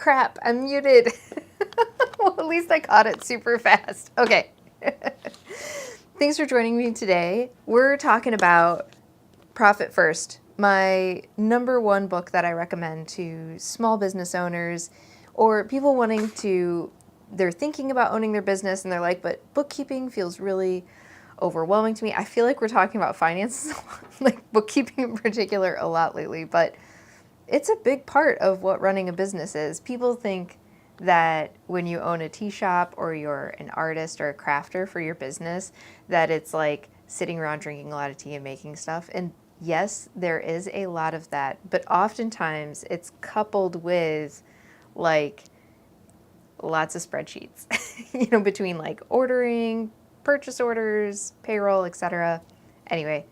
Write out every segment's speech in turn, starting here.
Crap, I'm muted. Well, at least I caught it super fast. Okay. Thanks for joining me today. We're talking about Profit First, my number one book that I recommend to small business owners or people wanting to, they're thinking about owning their business and they're like, but bookkeeping feels really overwhelming to me. I feel like we're talking about finances, like bookkeeping in particular, a lot lately, but it's a big part of what running a business is. People think that when you own a tea shop or you're an artist or a crafter for your business, that it's like sitting around drinking a lot of tea and making stuff. And yes, there is a lot of that, but oftentimes it's coupled with like lots of spreadsheets, between like ordering, purchase orders, payroll, etc. Anyway,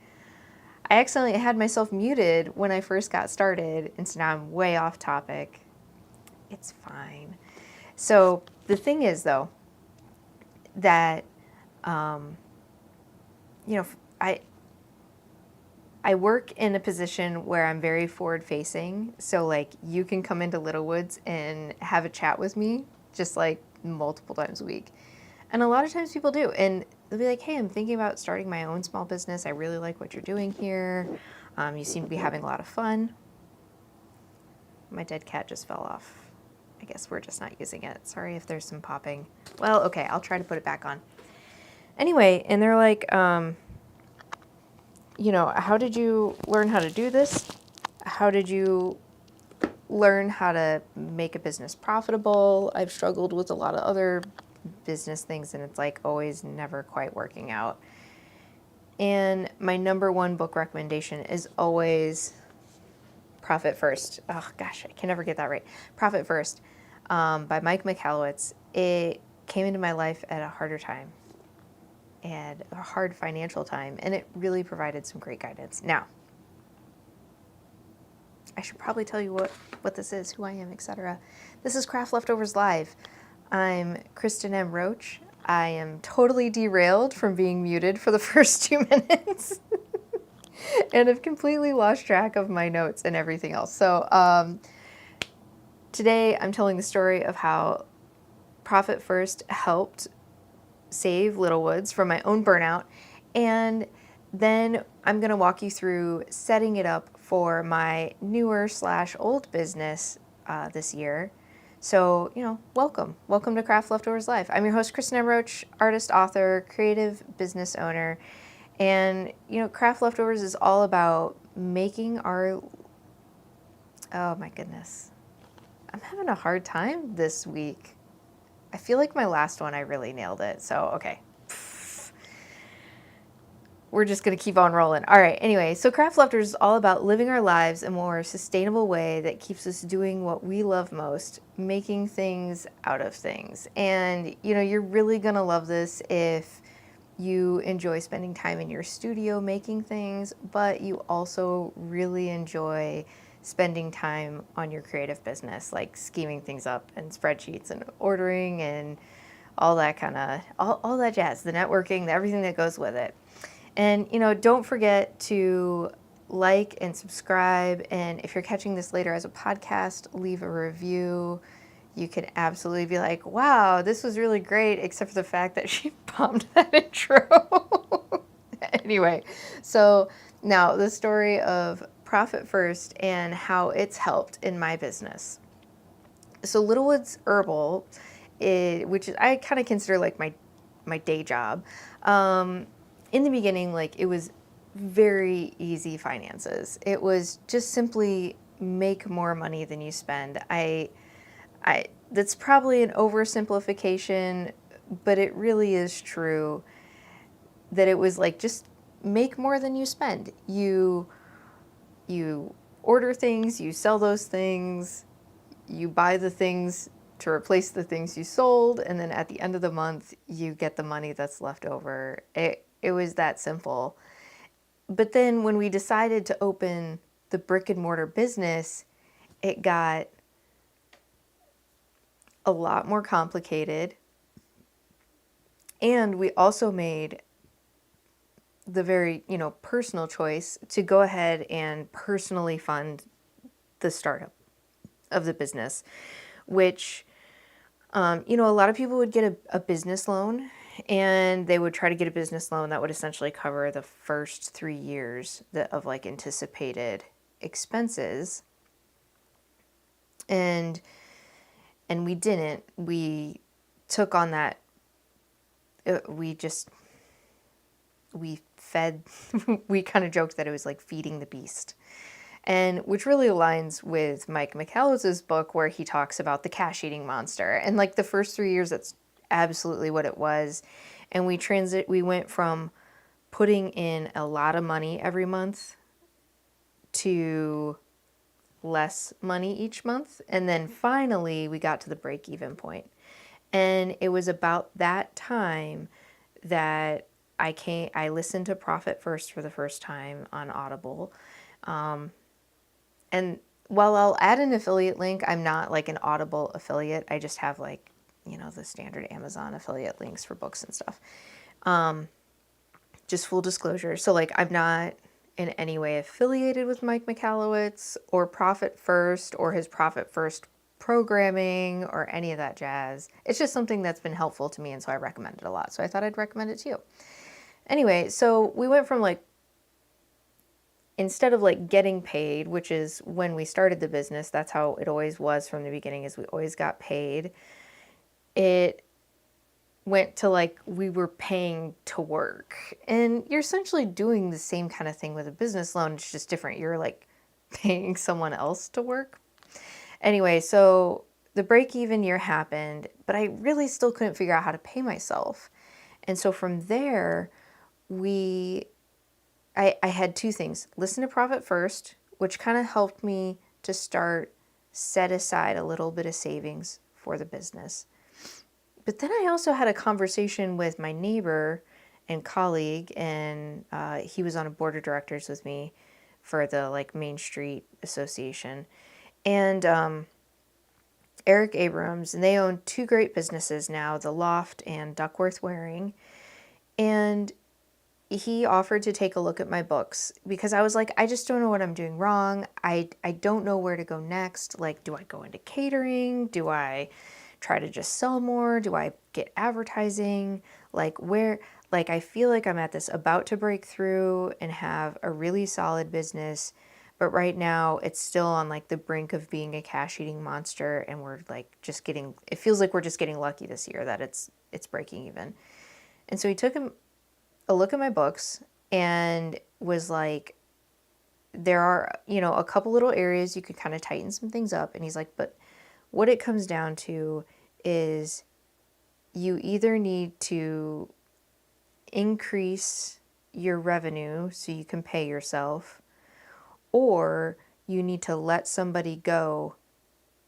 I accidentally had myself muted when I first got started, and so now I'm way off topic. It's fine. So the thing is, though, that I work in a position where I'm very forward-facing. So like you can come into Little Woods and have a chat with me, just like multiple times a week. And a lot of times people do, and they'll be like, hey, I'm thinking about starting my own small business. I really like what you're doing here. You seem to be having a lot of fun. My dead cat just fell off. I guess we're just not using it. Sorry if there's some popping. Well, okay, I'll try to put it back on. Anyway, and they're like, how did you learn how to do this? How did you learn how to make a business profitable? I've struggled with a lot of other business things, and it's like always never quite working out. And my number one book recommendation is always Profit First. Oh gosh, I can never get that right. Profit First by Mike Michalowicz. It came into my life at a harder time and a hard financial time, and it really provided some great guidance. Now, I should probably tell you what this is, who I am, etc. This is Craft Leftovers Live. I'm Kristen M. Roach. I am totally derailed from being muted for the first 2 minutes and have completely lost track of my notes and everything else. So today I'm telling the story of how Profit First helped save Little Woods from my own burnout, and then I'm going to walk you through setting it up for my newer/old business this year. So, welcome to Craft Leftovers Live. I'm your host, Kristen M. Roach, artist, author, creative business owner. And, Craft Leftovers is all about making our, oh my goodness. I'm having a hard time this week. I feel like my last one, I really nailed it. So, okay. We're just going to keep on rolling. All right. Anyway, so Craft Leftovers is all about living our lives in a more sustainable way that keeps us doing what we love most, making things out of things. And, you're really going to love this if you enjoy spending time in your studio making things, but you also really enjoy spending time on your creative business, like scheming things up and spreadsheets and ordering and all that kind of, all that jazz, the networking, everything that goes with it. And, don't forget to like and subscribe. And if you're catching this later as a podcast, leave a review. You can absolutely be like, wow, this was really great, except for the fact that she bombed that intro. Anyway, so now the story of Profit First and how it's helped in my business. So Little Woods Herbal, which is, I kind of consider like my day job. In the beginning, like it was very easy finances. It was just simply make more money than you spend. That's probably an oversimplification, but it really is true that it was like just make more than you spend. You order things, you sell those things, you buy the things to replace the things you sold, and then at the end of the month, you get the money that's left over. It was that simple. But then when we decided to open the brick and mortar business, it got a lot more complicated. And we also made the very, personal choice to go ahead and personally fund the startup of the business, which, you know, a lot of people would get a business loan, and they would try to get a business loan that would essentially cover the first 3 years of like anticipated expenses. And we didn't. We took on that. We fed, we kind of joked that it was like feeding the beast. And which really aligns with Mike Michalowicz's book, where he talks about the cash eating monster. And like the first 3 years, that's absolutely what it was. And we went from putting in a lot of money every month to less money each month. And then finally we got to the break-even point. And it was about that time that I listened to Profit First for the first time on Audible. And while I'll add an affiliate link, I'm not like an Audible affiliate. I just have like, you know, the standard Amazon affiliate links for books and stuff. Just full disclosure. So like, I'm not in any way affiliated with Mike Michalowicz or Profit First or his Profit First programming or any of that jazz. It's just something that's been helpful to me, and so I recommend it a lot. So I thought I'd recommend it to you. Anyway, so we went from like, instead of like getting paid, which is when we started the business, that's how it always was from the beginning, is we always got paid. It went to like we were paying to work. And you're essentially doing the same kind of thing with a business loan. It's just different. You're like paying someone else to work. Anyway, so the break-even year happened, but I really still couldn't figure out how to pay myself. And so from there, I had two things. Listen to Profit First, which kind of helped me to start set aside a little bit of savings for the business. But then I also had a conversation with my neighbor and colleague, and he was on a board of directors with me for the like Main Street Association. And Eric Abrams, and they own two great businesses now, The Loft and Duckworth Waring. And he offered to take a look at my books because I was like, I just don't know what I'm doing wrong. I don't know where to go next. Like, do I go into catering? Do I try to just sell more? Do I get advertising? Like where, like I feel like I'm at this about to break through and have a really solid business. But right now it's still on like the brink of being a cash eating monster. And we're like just getting, it feels like we're just getting lucky this year that it's breaking even. And so he took a look at my books and was like, there are, you know, a couple little areas you could kind of tighten some things up. And he's like, but what it comes down to is you either need to increase your revenue so you can pay yourself, or you need to let somebody go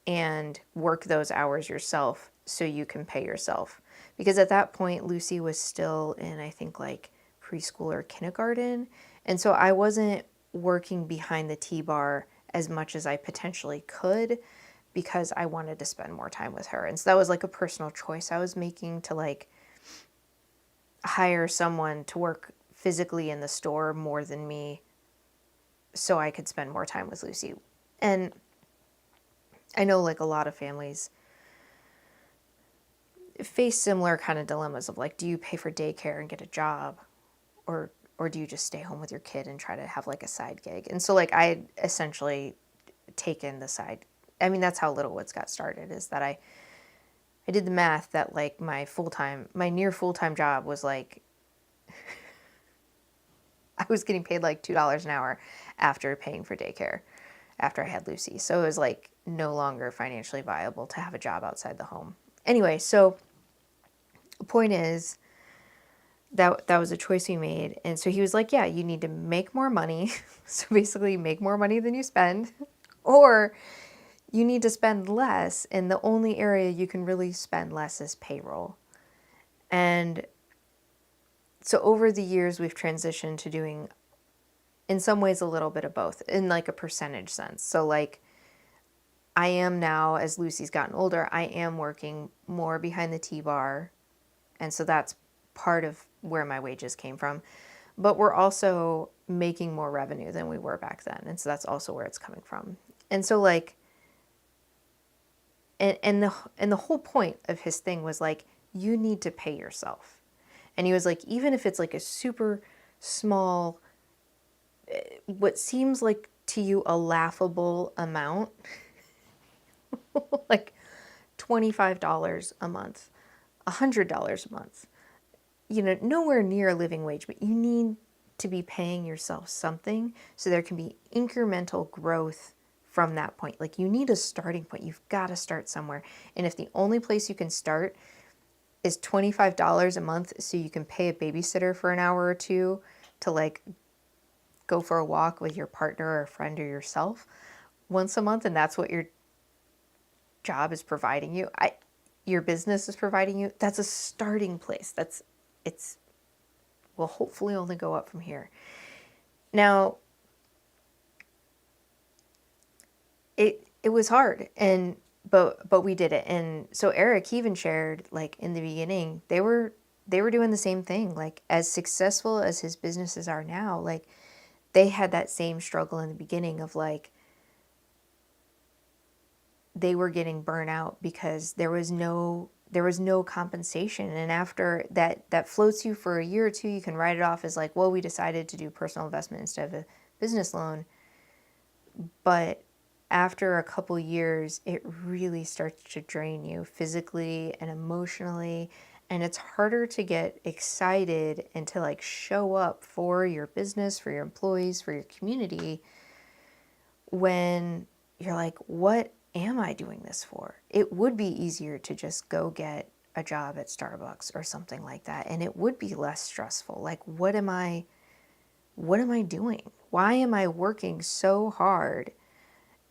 and work those hours yourself so you can pay yourself. Because at that point, Lucy was still in, I think, like preschool or kindergarten. And so I wasn't working behind the T-bar as much as I potentially could because I wanted to spend more time with her. And so that was like a personal choice I was making to like hire someone to work physically in the store more than me so I could spend more time with Lucy. And I know like a lot of families face similar kind of dilemmas of like, do you pay for daycare and get a job, or do you just stay home with your kid and try to have like a side gig? And so like I essentially taken the side. I mean, that's how Little Woods got started, is that I did the math that like my near full-time job was like, I was getting paid like $2 an hour after paying for daycare after I had Lucy. So it was like no longer financially viable to have a job outside the home. Anyway, so the point is that was a choice we made. And so he was like, yeah, you need to make more money. So basically make more money than you spend, or you need to spend less. And the only area you can really spend less is payroll. And so over the years, we've transitioned to doing, in some ways, a little bit of both in like a percentage sense. So like I am now, as Lucy's gotten older, I am working more behind the T-bar. And so that's part of where my wages came from. But we're also making more revenue than we were back then. And so that's also where it's coming from. And so like, and the whole point of his thing was like, you need to pay yourself. And he was like, even if it's like a super small, what seems like to you a laughable amount, like $25 a month, $100 a month, nowhere near a living wage, but you need to be paying yourself something so there can be incremental growth from that point. Like, you need a starting point. You've got to start somewhere. And if the only place you can start is $25 a month so you can pay a babysitter for an hour or two to like go for a walk with your partner or a friend or yourself once a month, and that's what your job is providing you, your business is providing you, that's a starting place. It's will hopefully only go up from here. Now, it was hard, but we did it. And so Eric even shared, like, in the beginning, they were doing the same thing. Like, as successful as his businesses are now, like, they had that same struggle in the beginning of like, they were getting burnt out because there was no compensation. And after that floats you for a year or two, you can write it off as like, well, we decided to do personal investment instead of a business loan. But after a couple years, it really starts to drain you physically and emotionally. And it's harder to get excited and to like show up for your business, for your employees, for your community when you're like, what am I doing this for? It would be easier to just go get a job at Starbucks or something like that, and it would be less stressful. Like, what am I doing? Why am I working so hard?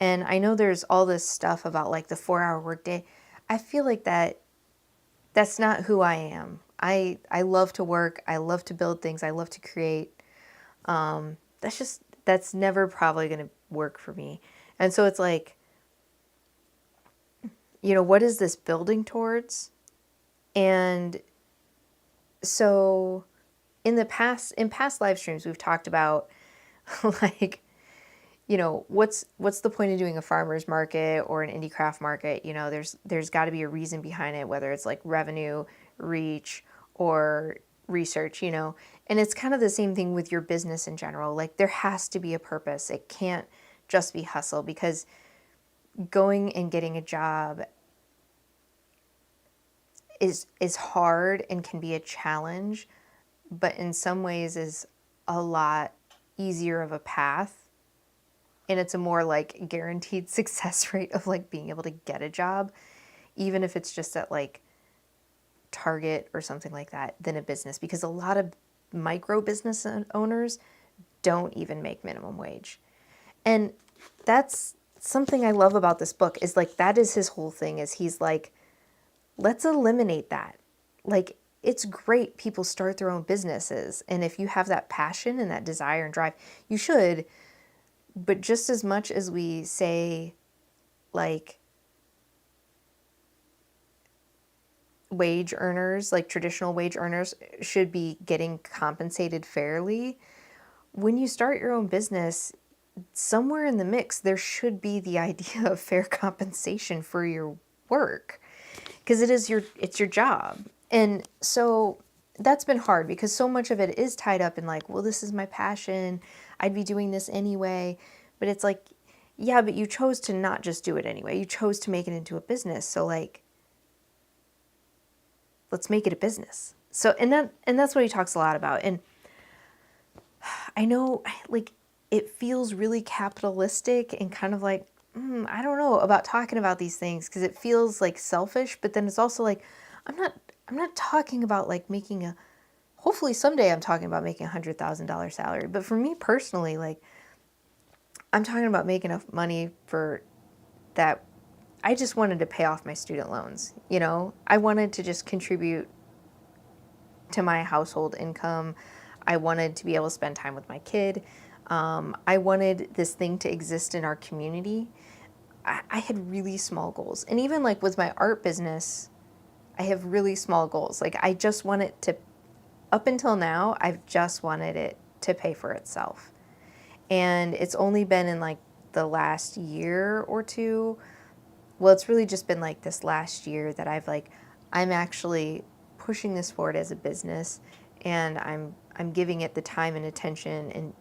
And I know there's all this stuff about like the 4-hour workday. I feel like that's not who I am. I love to work. I love to build things. I love to create. That's never probably going to work for me. And so it's like, what is this building towards? And so in past live streams, we've talked about like, what's the point of doing a farmer's market or an indie craft market? There's got to be a reason behind it, whether it's like revenue, reach, or research, and it's kind of the same thing with your business in general. Like, there has to be a purpose. It can't just be hustle, because going and getting a job is hard and can be a challenge, but in some ways is a lot easier of a path. And it's a more like guaranteed success rate of like being able to get a job, even if it's just at like Target or something like that, than a business, because a lot of micro business owners don't even make minimum wage. And that's something I love about this book, is like, that is his whole thing, is he's like, let's eliminate that. Like, it's great people start their own businesses, and if you have that passion and that desire and drive, you should. But just as much as we say, like, wage earners, like traditional wage earners, should be getting compensated fairly, when you start your own business, somewhere in the mix, there should be the idea of fair compensation for your work, because it's your job. And so that's been hard, because so much of it is tied up in like, well, this is my passion, I'd be doing this anyway. But it's like, yeah, but you chose to not just do it anyway. You chose to make it into a business. So like, let's make it a business. So, and that's what he talks a lot about. And I know, like, it feels really capitalistic and kind of like, I don't know about talking about these things, because it feels like selfish, but then it's also like, I'm not talking about like making hopefully someday I'm talking about making $100,000 salary. But for me personally, like, I'm talking about making enough money for that. I just wanted to pay off my student loans. I wanted to just contribute to my household income. I wanted to be able to spend time with my kid. I wanted this thing to exist in our community. I had really small goals. And even like with my art business, I have really small goals. Like, I just want it to, up until now, I've just wanted it to pay for itself. And it's only been in like the last year or two well, it's really just been like this last year that I'm actually pushing this forward as a business, and I'm giving it the time and attention and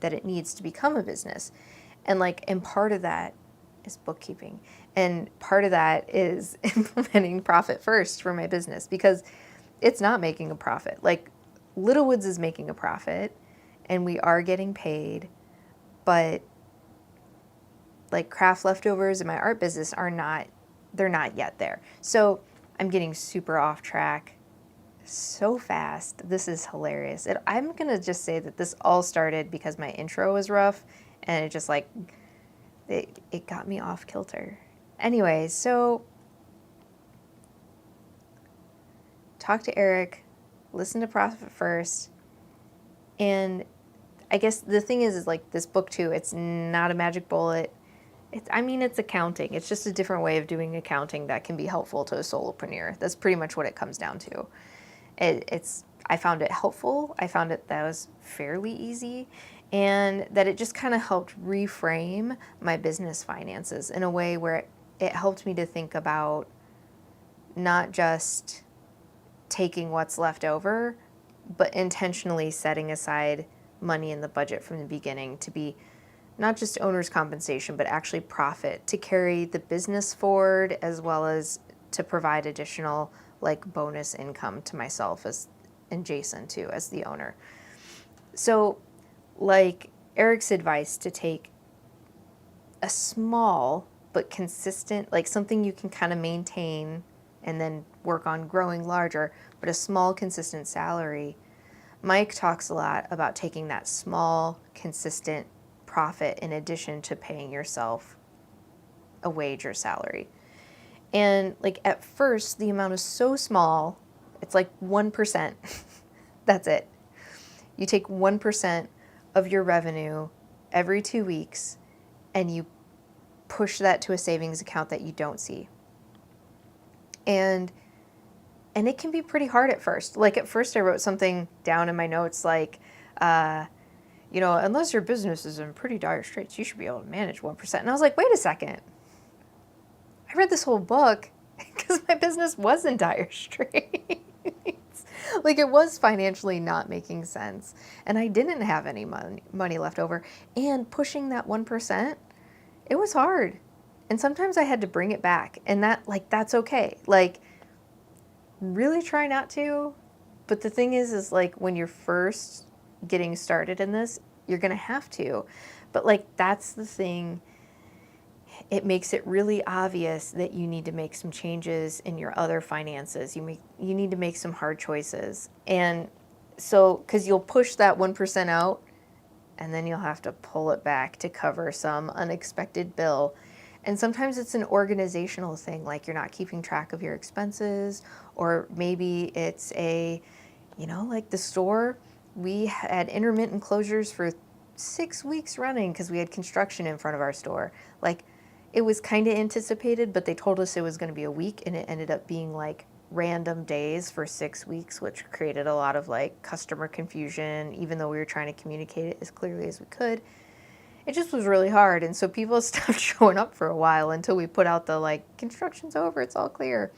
that it needs to become a business. And part of that is bookkeeping. And part of that is implementing profit first for my business, because it's not making a profit. Like, Little Woods is making a profit and we are getting paid, but like craft leftovers and my art business they're not yet there. So I'm getting super off track so fast. This is hilarious. I'm going to just say that this all started because my intro was rough, and it just it got me off kilter. Anyway, so talk to Eric, listen to Profit First, and I guess the thing is like this book too, it's not a magic bullet. It's accounting. It's just a different way of doing accounting that can be helpful to a solopreneur. That's pretty much what it comes down to. I found it helpful. I found it that was fairly easy, and that it just kind of helped reframe my business finances in a way where it helped me to think about not just taking what's left over, but intentionally setting aside money in the budget from the beginning to be not just owner's compensation, but actually profit to carry the business forward, as well as to provide additional like bonus income to myself and Jason too as the owner. So like Eric's advice to take a small but consistent, like something you can kind of maintain and then work on growing larger, but a small consistent salary. Mike talks a lot about taking that small consistent profit in addition to paying yourself a wage or salary. And like at first, the amount is so small, it's like 1%. That's it. You take 1% of your revenue every 2 weeks and you push that to a savings account that you don't see. And it can be pretty hard at first. Like at first I wrote something down in my notes like, unless your business is in pretty dire straits, you should be able to manage 1%. And I was like, wait a second. I read this whole book because my business was in dire straits. Like it was financially not making sense. And I didn't have any money left over. And pushing that 1%, it was hard. And sometimes I had to bring it back. And that's okay. Like, really try not to. But the thing is like when you're first getting started in this, you're going to have to. But like, that's the thing. It makes it really obvious that you need to make some changes in your other finances. You need to make some hard choices. And so, because you'll push that 1% out and then you'll have to pull it back to cover some unexpected bill. And sometimes it's an organizational thing, like you're not keeping track of your expenses, or maybe it's like the store, we had intermittent closures for 6 weeks running because we had construction in front of our store. Like, it was kind of anticipated, but they told us it was going to be a week, and it ended up being like random days for 6 weeks, which created a lot of like customer confusion, even though we were trying to communicate it as clearly as we could. It just was really hard, and so people stopped showing up for a while until we put out the like, construction's over, it's all clear.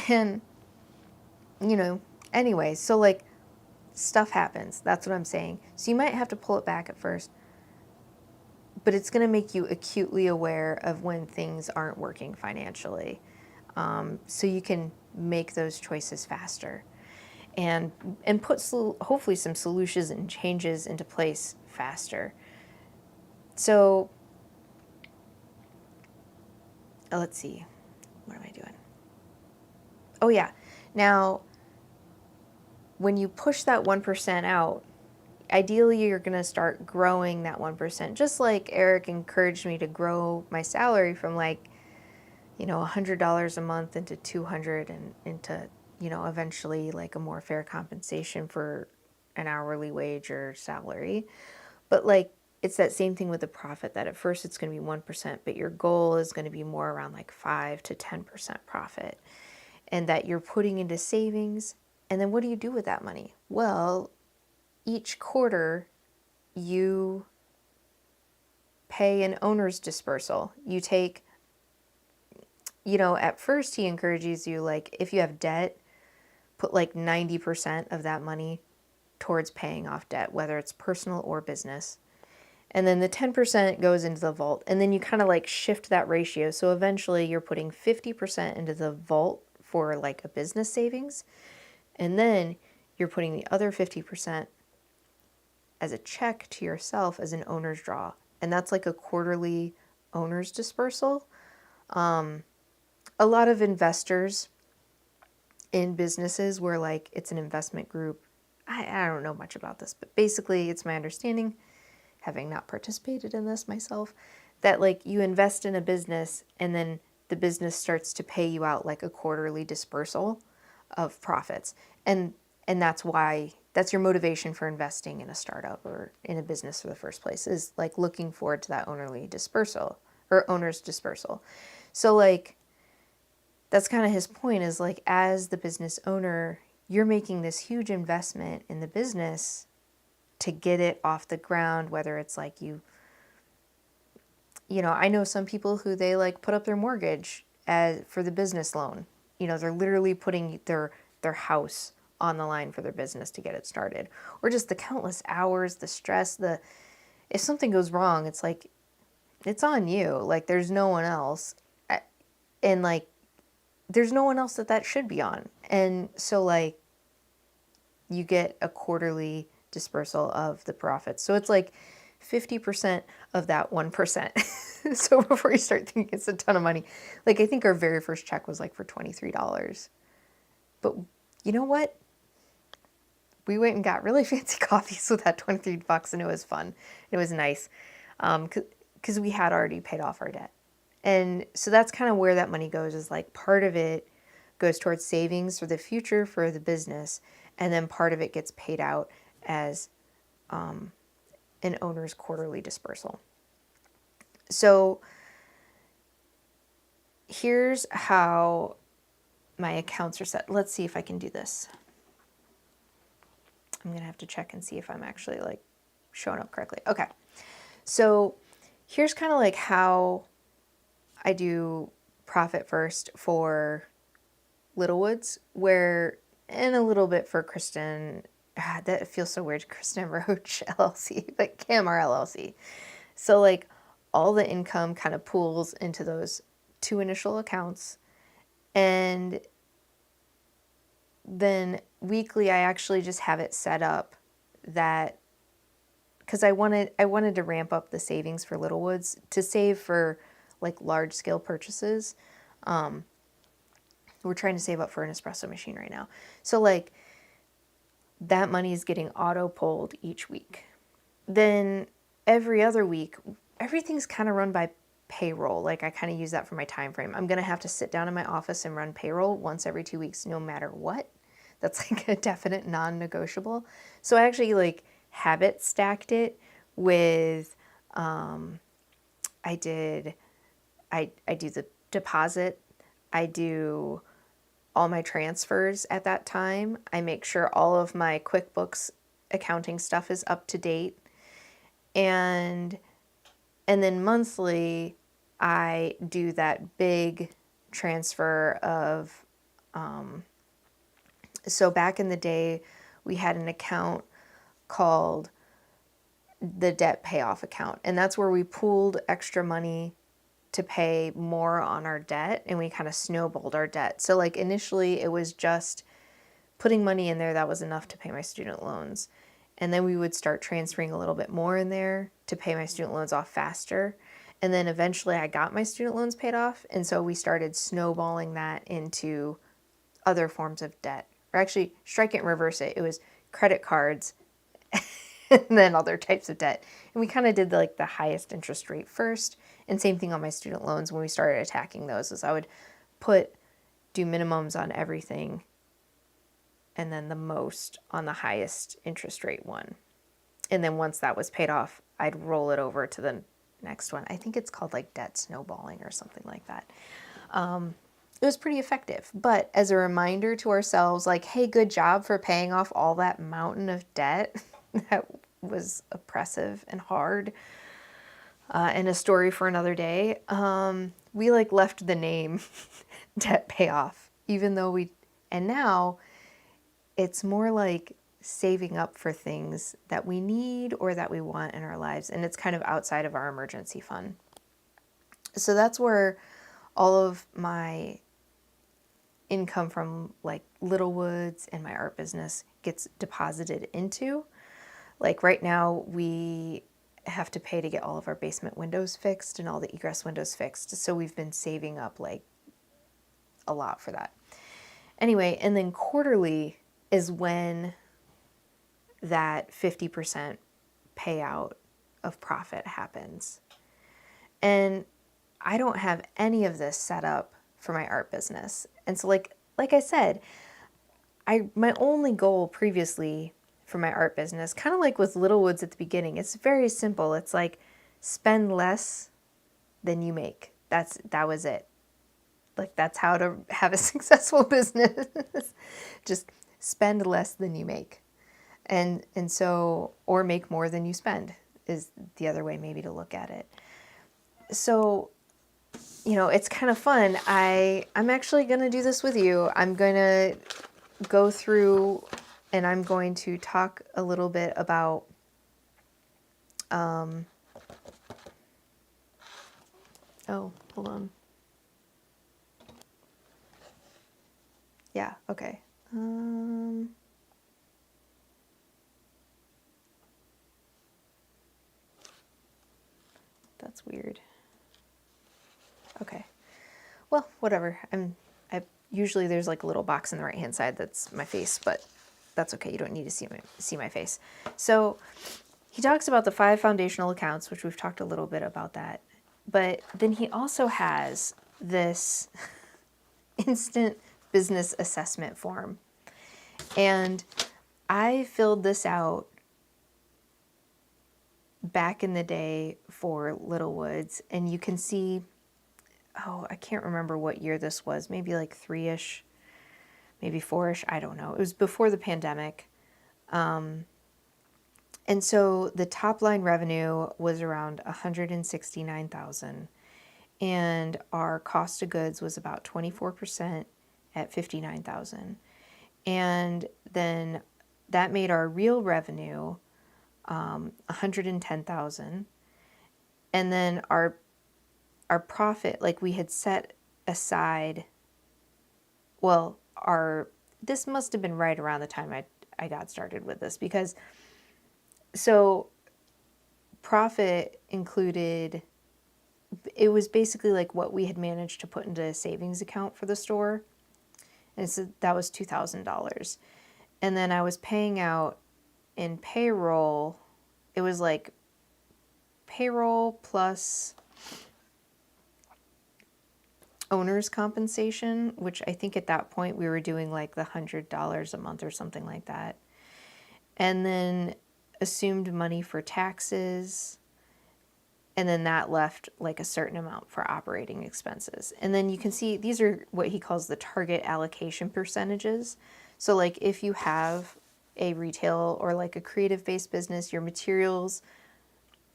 And, anyway, so like, stuff happens. That's what I'm saying. So you might have to pull it back at first, but it's going to make you acutely aware of when things aren't working financially, so you can make those choices faster and put hopefully some solutions and changes into place faster. So let's see, what am I doing? Oh yeah, now when you push that 1% out, ideally you're going to start growing that 1%, just like Eric encouraged me to grow my salary from $100 a month into $200 and into, eventually like a more fair compensation for an hourly wage or salary. But like, it's that same thing with the profit, that at first it's going to be 1%, but your goal is going to be more around like 5 to 10% profit, and that you're putting into savings. And then what do you do with that money? Well, each quarter you pay an owner's dispersal. You take at first he encourages you, like, if you have debt, put like 90% of that money towards paying off debt, whether it's personal or business. And then the 10% goes into the vault. And then you kind of like shift that ratio. So eventually you're putting 50% into the vault for like a business savings. And then you're putting the other 50% as a check to yourself as an owner's draw. And that's like a quarterly owner's dispersal. A lot of investors in businesses where like it's an investment group, I don't know much about this, but basically it's my understanding, having not participated in this myself, that like you invest in a business and then the business starts to pay you out like a quarterly dispersal of profits. And that's your motivation for investing in a startup or in a business for the first place, is like looking forward to that ownerly dispersal or owner's dispersal. So like that's kind of his point, is like, as the business owner, you're making this huge investment in the business to get it off the ground, whether it's like I know some people who they like put up their mortgage for the business loan. They're literally putting their house on the line for their business to get it started. Or just the countless hours, the stress, if something goes wrong, it's like, it's on you. Like there's no one else. And like, there's no one else that should be on. And so like you get a quarterly dispersal of the profits. So it's like 50% of that 1%. So before you start thinking it's a ton of money, like I think our very first check was like for $23. But you know what? We went and got really fancy coffees with that $23 and it was fun. It was nice because we had already paid off our debt. And so that's kind of where that money goes, is like part of it goes towards savings for the future for the business. And then part of it gets paid out as an owner's quarterly dispersal. So here's how my accounts are set. Let's see if I can do this. I'm going to have to check and see if I'm actually like showing up correctly. Okay. So here's kind of like how I do profit first for Little Woods, and a little bit for Kristen. That feels so weird. Kristen Roach LLC, but KMR LLC. So like all the income kind of pools into those two initial accounts. And then weekly, I actually just have it set up that, because I wanted to ramp up the savings for Little Woods to save for like large scale purchases. We're trying to save up for an espresso machine right now. So like that money is getting auto pulled each week. Then every other week, everything's kind of run by payroll. Like I kind of use that for my time frame. I'm going to have to sit down in my office and run payroll once every 2 weeks, no matter what. That's like a definite non-negotiable. So I actually like habit stacked it with, I do the deposit. I do all my transfers at that time. I make sure all of my QuickBooks accounting stuff is up to date. And then monthly, I do that big transfer of, so back in the day, we had an account called the debt payoff account. And that's where we pooled extra money to pay more on our debt, and we kind of snowballed our debt. So like initially it was just putting money in there that was enough to pay my student loans. And then we would start transferring a little bit more in there to pay my student loans off faster. And then eventually I got my student loans paid off. And so we started snowballing that into other forms of debt. Or actually, strike it and reverse it. It was credit cards and then other types of debt. And we kind of did the highest interest rate first. And same thing on my student loans when we started attacking those, is I would do minimums on everything and then the most on the highest interest rate one. And then once that was paid off, I'd roll it over to the next one. I think it's called like debt snowballing or something like that. It was pretty effective. But as a reminder to ourselves, like, hey, good job for paying off all that mountain of debt that was oppressive and hard, and a story for another day. we like left the name debt payoff, even though and now it's more like saving up for things that we need or that we want in our lives. And it's kind of outside of our emergency fund. So that's where all of my income from like Little Woods and my art business gets deposited into. Like right now, we have to pay to get all of our basement windows fixed and all the egress windows fixed. So we've been saving up like a lot for that. Anyway, and then quarterly is when that 50% payout of profit happens. And I don't have any of this set up for my art business. And so like I said, my only goal previously for my art business, kind of like with Little Woods at the beginning, it's very simple. It's like spend less than you make. That was it. Like that's how to have a successful business. Just spend less than you make. And so, or make more than you spend is the other way maybe to look at it. So, it's kind of fun. I'm actually going to do this with you. I'm going to go through and I'm going to talk a little bit about oh, hold on. Yeah, okay. That's weird. Okay. Well, whatever. Usually there's like a little box on the right-hand side that's my face, but that's okay. You don't need to see my face. So he talks about the 5 foundational accounts, which we've talked a little bit about that. But then he also has this instant business assessment form. And I filled this out back in the day for Little Woods, and you can see, I can't remember what year this was, maybe like 3-ish, maybe 4-ish, I don't know. It was before the pandemic. And so the top line revenue was around $169,000, and our cost of goods was about 24% at $59,000. And then that made our real revenue $110,000. And then our profit, like we had set aside, this must have been right around the time I got started with this, because so profit included, it was basically like what we had managed to put into a savings account for the store. And so that was $2,000. And then I was paying out in payroll, it was like payroll plus owner's compensation, which I think at that point we were doing like the $100 a month or something like that. And then assumed money for taxes. And then that left like a certain amount for operating expenses. And then you can see these are what he calls the target allocation percentages. So like if you have a retail or like a creative-based business, your materials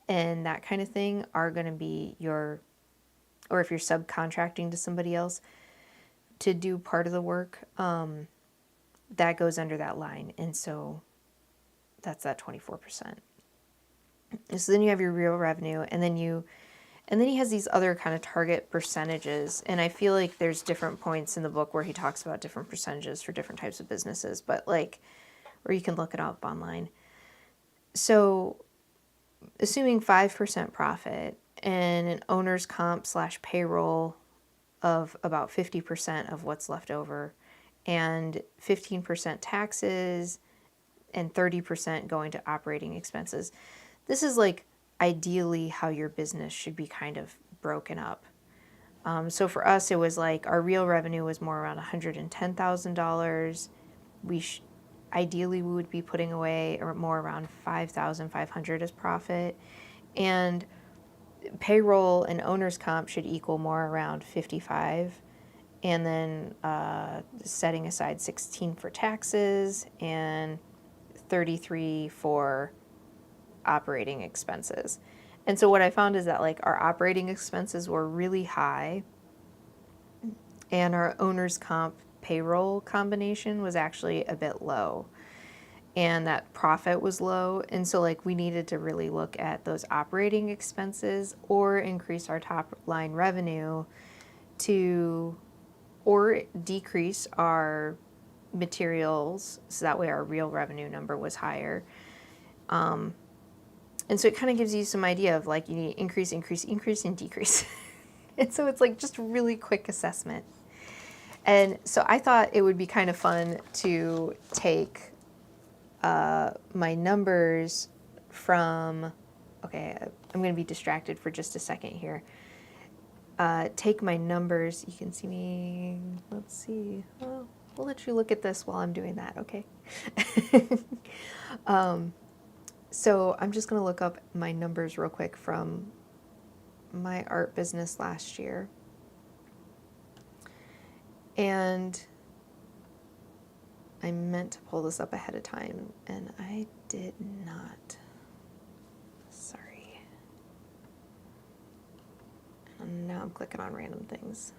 and that kind of thing are going to be or if you're subcontracting to somebody else to do part of the work, that goes under that line. And so that's that 24%. So then you have your real revenue, and then he has these other kind of target percentages. And I feel like there's different points in the book where he talks about different percentages for different types of businesses, or you can look it up online. So assuming 5% profit and an owner's comp / payroll of about 50% of what's left over, and 15% taxes and 30% going to operating expenses. This is like ideally how your business should be kind of broken up. So for us, it was like our real revenue was more around $110,000. Ideally we would be putting away or more around $5,500 as profit, and payroll and owner's comp should equal more around 55, and then setting aside 16 for taxes and 33 for operating expenses. And so what I found is that like our operating expenses were really high, and our owner's comp payroll combination was actually a bit low, and that profit was low. And so like we needed to really look at those operating expenses or increase our top line revenue to, or decrease our materials so that way our real revenue number was higher. And so it kind of gives you some idea of like you need increase, and decrease. And so it's like just a really quick assessment. And so I thought it would be kind of fun to take my numbers from, okay, I'm going to be distracted for just a second here. Take my numbers. You can see me. Let's see. Oh, we'll let you look at this while I'm doing that, okay? So I'm just going to look up my numbers real quick from my art business last year. And I meant to pull this up ahead of time, and I did not. Sorry. And now I'm clicking on random things.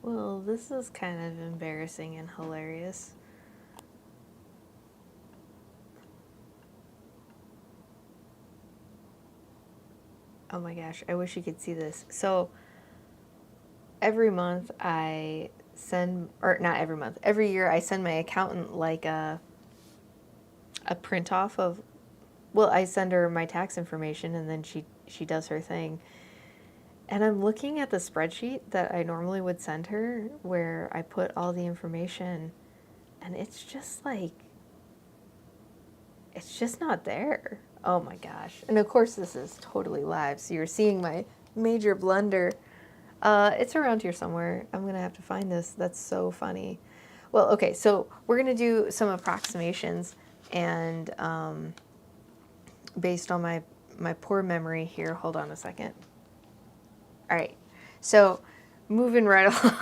Well, this is kind of embarrassing and hilarious. Oh my gosh, I wish you could see this. So every month I send, or not every month, every year I send my accountant like a print off of, well, I send her my tax information and then she does her thing. And I'm looking at the spreadsheet that I normally would send her where I put all the information, and it's just like, it's just not there. Oh my gosh. And of course this is totally live, so you're seeing my major blunder. It's around here somewhere. I'm going to have to find this. That's so funny. Well, okay, so we're going to do some approximations, and based on my poor memory here, hold on a second. All right, so moving right along.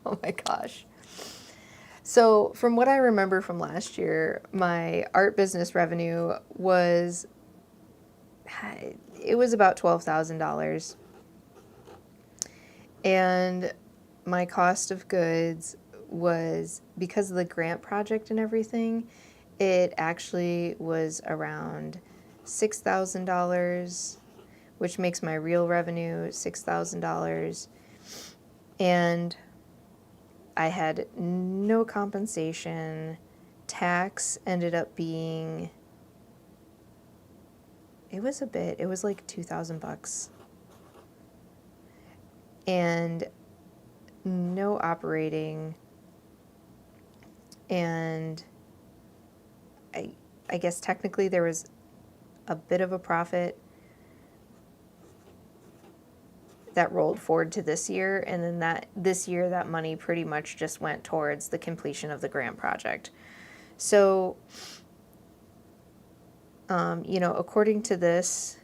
Oh my gosh. So from what I remember from last year, my art business revenue was, it was about $12,000. And my cost of goods was, because of the grant project and everything, it actually was around $6,000, which makes my real revenue $6,000. And I had no compensation. Tax ended up being, it was a bit, it was like $2,000. And no operating. And I guess technically there was a bit of a profit that rolled forward to this year, and then this year that money pretty much just went towards the completion of the grant project. So, according to this,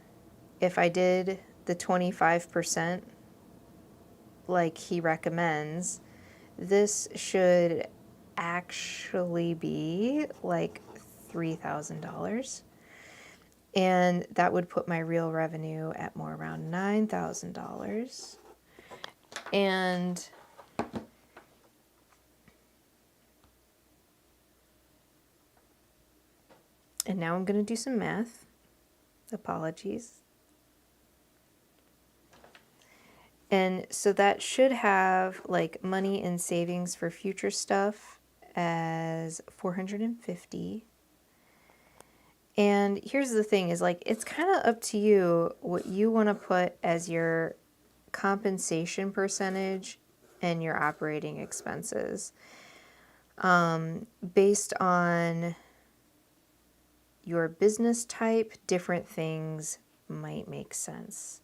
if I did the 25% like he recommends, this should actually be like $3,000. And that would put my real revenue at more around $9,000. And now I'm going to do some math. Apologies. And so that should have like money and savings for future stuff as 450. And here's the thing is like, it's kind of up to you what you want to put as your compensation percentage and your operating expenses. Based on your business type, different things might make sense.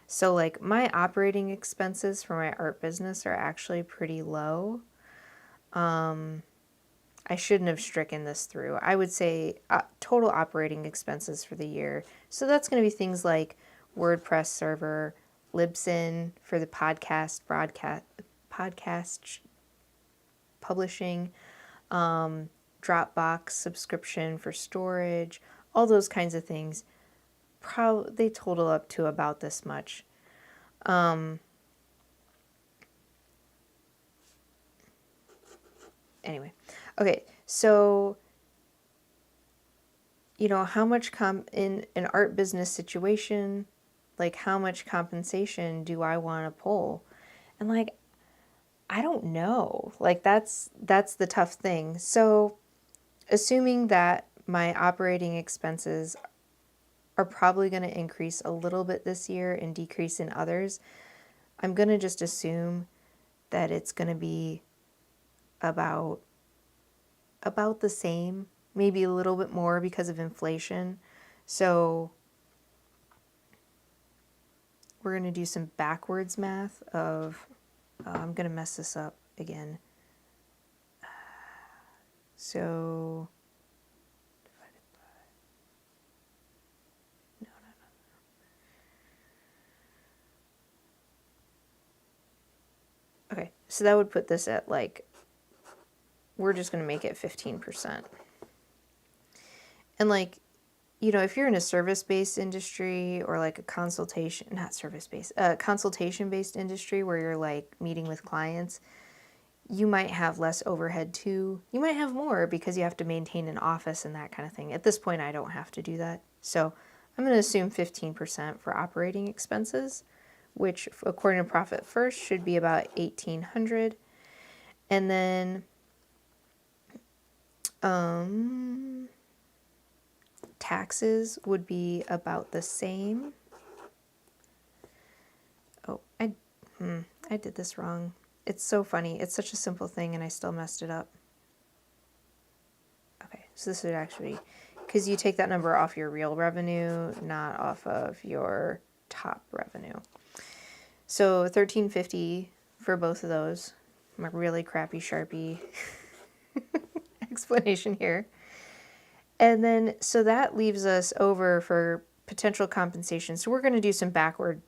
So like my operating expenses for my art business are actually pretty low. I shouldn't have stricken this through. I would say total operating expenses for the year. So that's going to be things like WordPress server, Libsyn for the podcast publishing, Dropbox subscription for storage, all those kinds of things. They total up to about this much. Anyway, okay, so how much in an art business situation, like how much compensation do I want to pull? And like I don't know. Like that's the tough thing. So assuming that my operating expenses are probably going to increase a little bit this year and decrease in others, I'm going to just assume that it's going to be about the same, maybe a little bit more because of inflation. So we're going to do some backwards math of, I'm going to mess this up again. So divided by, no. Okay, so that would put this at like, we're just going to make it 15%. And like, if you're in a service-based industry or like a consultation-based industry where you're like meeting with clients, you might have less overhead too. You might have more because you have to maintain an office and that kind of thing. At this point, I don't have to do that. So I'm going to assume 15% for operating expenses, which according to Profit First should be about $1,800. And then taxes would be about the same. Oh, I did this wrong. It's so funny. It's such a simple thing and I still messed it up. Okay, so this would actually, because you take that number off your real revenue, not off of your top revenue. So $1,350 for both of those. My really crappy Sharpie explanation here. And then, so that leaves us over for potential compensation. So we're going to do some backwards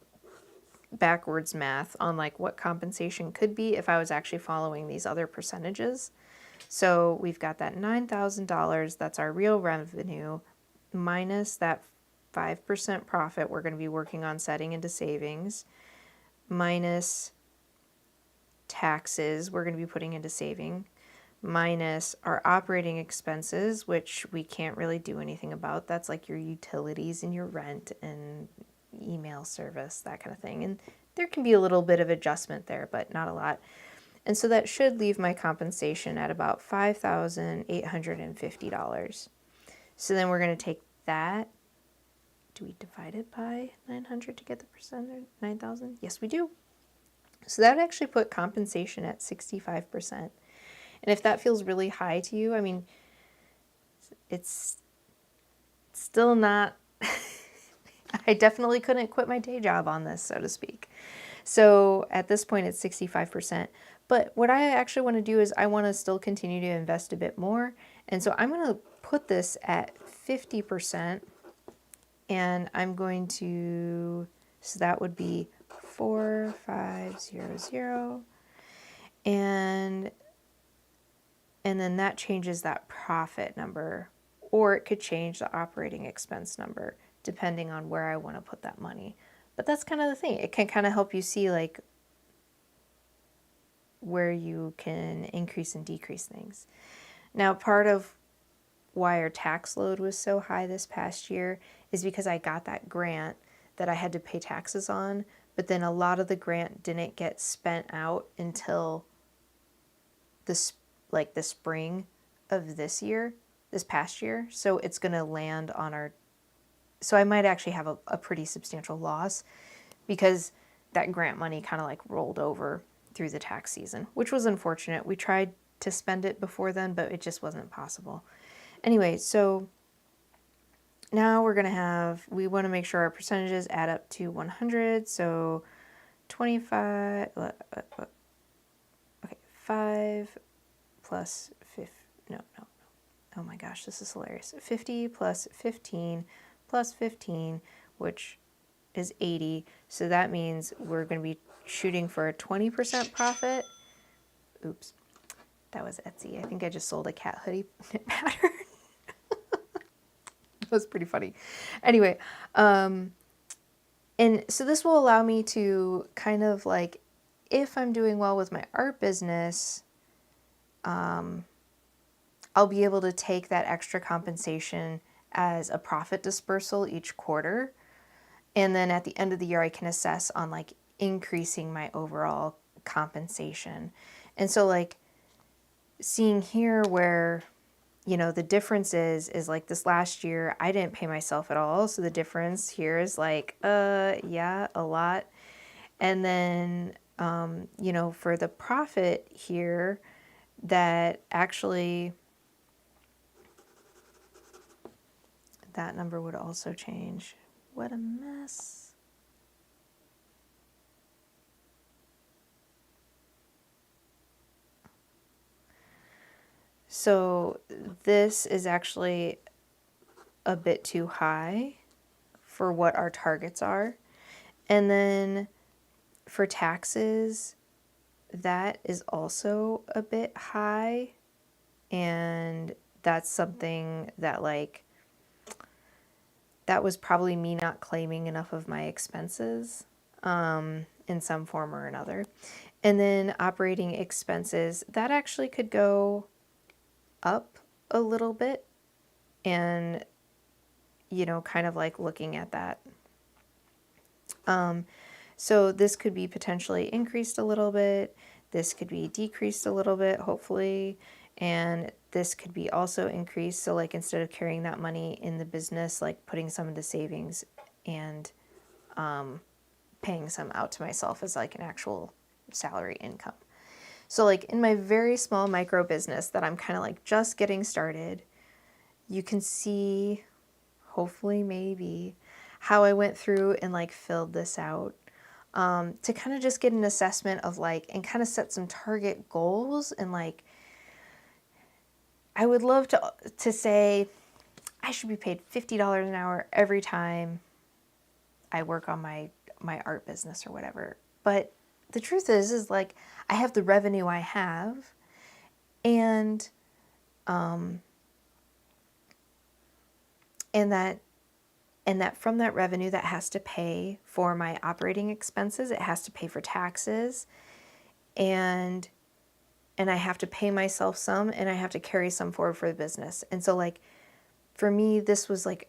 math on like what compensation could be if I was actually following these other percentages. So we've got that $9,000, that's our real revenue, minus that 5% profit we're going to be working on setting into savings, minus taxes we're going to be putting into saving, minus our operating expenses, which we can't really do anything about. That's like your utilities and your rent and email service, that kind of thing. And there can be a little bit of adjustment there, but not a lot. And so that should leave my compensation at about $5,850. So then we're going to take that. Do we divide it by 900 to get the percentage? 9,000? Yes, we do. So that would actually put compensation at 65%. And if that feels really high to you, I mean, it's still not, I definitely couldn't quit my day job on this, so to speak. So at this point, it's 65%. But what I actually want to do is I want to still continue to invest a bit more. And so I'm going to put this at 50%. And I'm going to, so that would be 4500. And then that changes that profit number, or it could change the operating expense number depending on where I want to put that money. But that's kind of the thing. It can kind of help you see like where you can increase and decrease things. Now, part of why our tax load was so high this past year is because I got that grant that I had to pay taxes on, but then a lot of the grant didn't get spent out until the spring of this past year. So it's going to land on so I might actually have a pretty substantial loss because that grant money kind of like rolled over through the tax season, which was unfortunate. We tried to spend it before then, but it just wasn't possible. Anyway, so now we want to make sure our percentages add up to 100. So 25, okay, 5 plus 50, no. Oh my gosh, this is hilarious. 50 plus 15 plus 15, which is 80. So that means we're going to be shooting for a 20% profit. Oops, that was Etsy. I think I just sold a cat hoodie knit pattern. That was pretty funny. Anyway, and so this will allow me to kind of like, if I'm doing well with my art business, I'll be able to take that extra compensation as a profit dispersal each quarter. And then at the end of the year, I can assess on like increasing my overall compensation. And so like seeing here where, you know, the difference is like this last year, I didn't pay myself at all. So the difference here is like, yeah, a lot. And then, you know, for the profit here, that actually, that number would also change. What a mess. So this is actually a bit too high for what our targets are. And then for taxes, that is also a bit high. And that's something that like, that was probably me not claiming enough of my expenses in some form or another. And then operating expenses, that actually could go up a little bit. And, you know, kind of like looking at that. So this could be potentially increased a little bit. This could be decreased a little bit, hopefully. And this could be also increased. So like instead of carrying that money in the business, like putting some of the savings and paying some out to myself as like an actual salary income. So like in my very small micro business that I'm kind of like just getting started, you can see, hopefully maybe, how I went through and like filled this out to kind of just get an assessment of like, and kind of set some target goals. And like, I would love to say I should be paid $50 an hour every time I work on my art business or whatever. But the truth is like, I have the revenue I have, and that from that revenue, that has to pay for my operating expenses. It has to pay for taxes, and I have to pay myself some, and I have to carry some forward for the business. And so like, for me, this was like,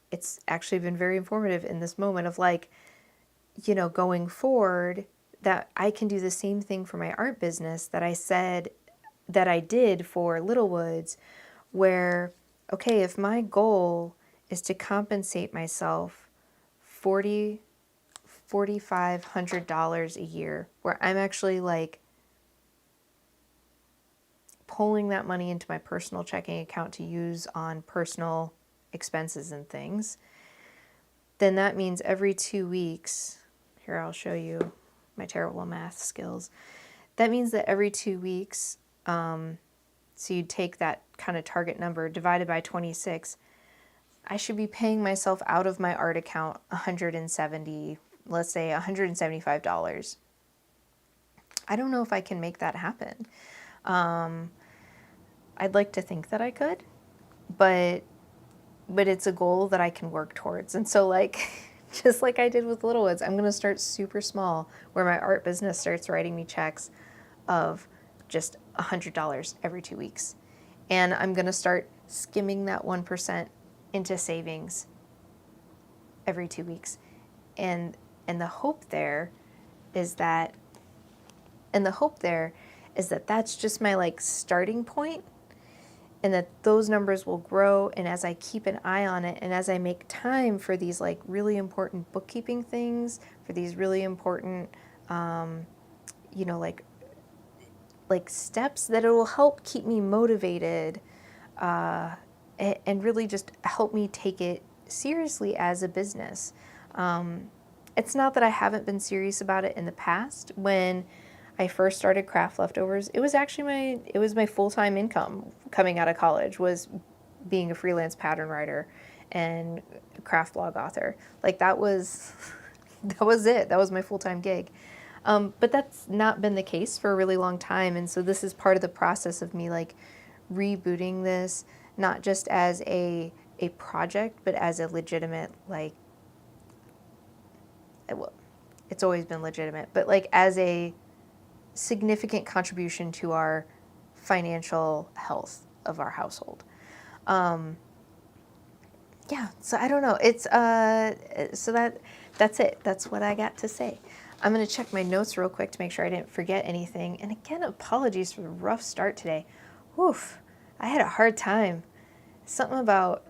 it's actually been very informative in this moment of like, you know, going forward, that I can do the same thing for my art business that I said that I did for Little Woods, where, okay, if my goal is to compensate myself $4,500 a year, where I'm actually like pulling that money into my personal checking account to use on personal expenses and things, then that means every 2 weeks, here I'll show you my terrible math skills. That means that every 2 weeks, so you take that kind of target number divided by 26, I should be paying myself out of my art account let's say $175. I don't know if I can make that happen. I'd like to think that I could, but it's a goal that I can work towards. And so like, just like I did with Little Woods, I'm going to start super small, where my art business starts writing me checks of just $100 every 2 weeks. And I'm going to start skimming that 1% into savings every 2 weeks. and the hope there is that that's just my like starting point, and that those numbers will grow. And as I keep an eye on it, and as I make time for these like really important bookkeeping things, for these really important, like steps, that it will help keep me motivated, and really just help me take it seriously as a business. It's not that I haven't been serious about it in the past. When I first started Craft Leftovers, it was actually my full-time income coming out of college, was being a freelance pattern writer and craft blog author. Like that was it. That was my full-time gig. But that's not been the case for a really long time. And so this is part of the process of me like rebooting this, not just as a project, but as a legitimate, like, well, it's always been legitimate, but like as a significant contribution to our financial health of our household. Yeah, so I don't know. It's so that's it. That's what I got to say. I'm going to check my notes real quick to make sure I didn't forget anything. And again, apologies for the rough start today. Oof, I had a hard time. Something about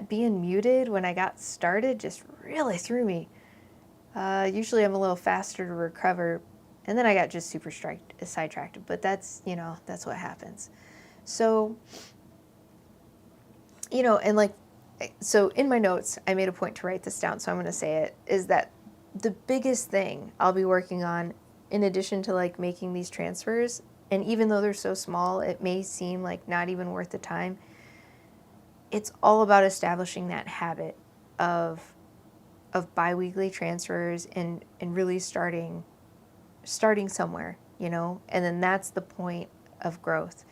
being muted when I got started just really threw me. Usually I'm a little faster to recover, and then I got just super sidetracked. But that's what happens. So, and like, so in my notes, I made a point to write this down, so I'm going to say it, is that the biggest thing I'll be working on, in addition to like making these transfers, and even though they're so small, it may seem like not even worth the time, it's all about establishing that habit of biweekly transfers and really starting somewhere, and then that's the point of growth.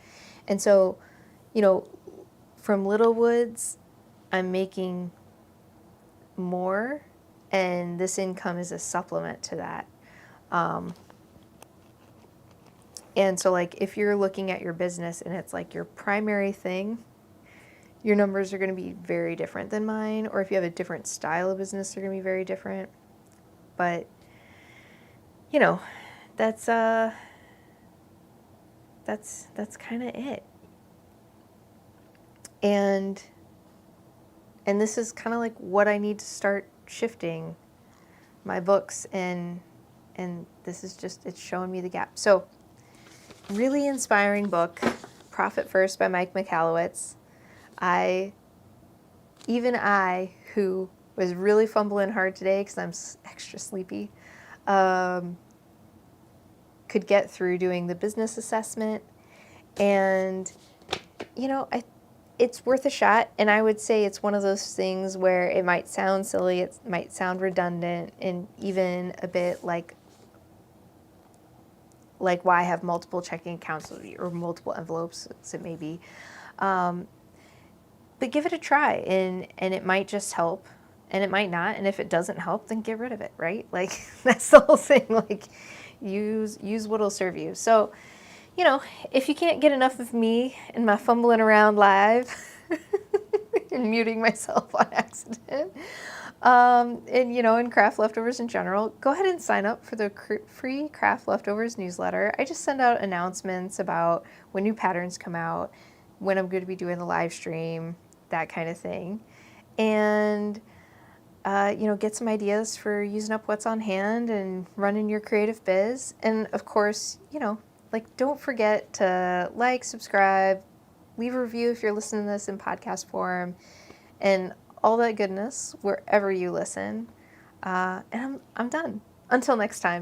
And so, from Little Woods, I'm making more, and this income is a supplement to that. And so like if you're looking at your business and it's like your primary thing, your numbers are going to be very different than mine. Or if you have a different style of business, they're going to be very different. But that's kind of it. And this is kind of like what I need to start shifting my books, and this is just, it's showing me the gap. So really inspiring book, Profit First by Mike Michalowicz. Even I, who was really fumbling hard today because I'm extra sleepy, could get through doing the business assessment. And, it's worth a shot. And I would say it's one of those things where it might sound silly, it might sound redundant, and even a bit like why have multiple checking accounts or multiple envelopes, as it may be. But give it a try, and it might just help, and it might not. And if it doesn't help, then get rid of it, right? Like that's the whole thing. Like use what'll serve you. So, if you can't get enough of me and my fumbling around live and muting myself on accident, and Craft Leftovers in general, go ahead and sign up for the free Craft Leftovers newsletter. I just send out announcements about when new patterns come out, when I'm going to be doing the live stream, that kind of thing. And, get some ideas for using up what's on hand and running your creative biz. And of course, don't forget to like, subscribe, leave a review if you're listening to this in podcast form, and all that goodness wherever you listen. And I'm done. Until next time.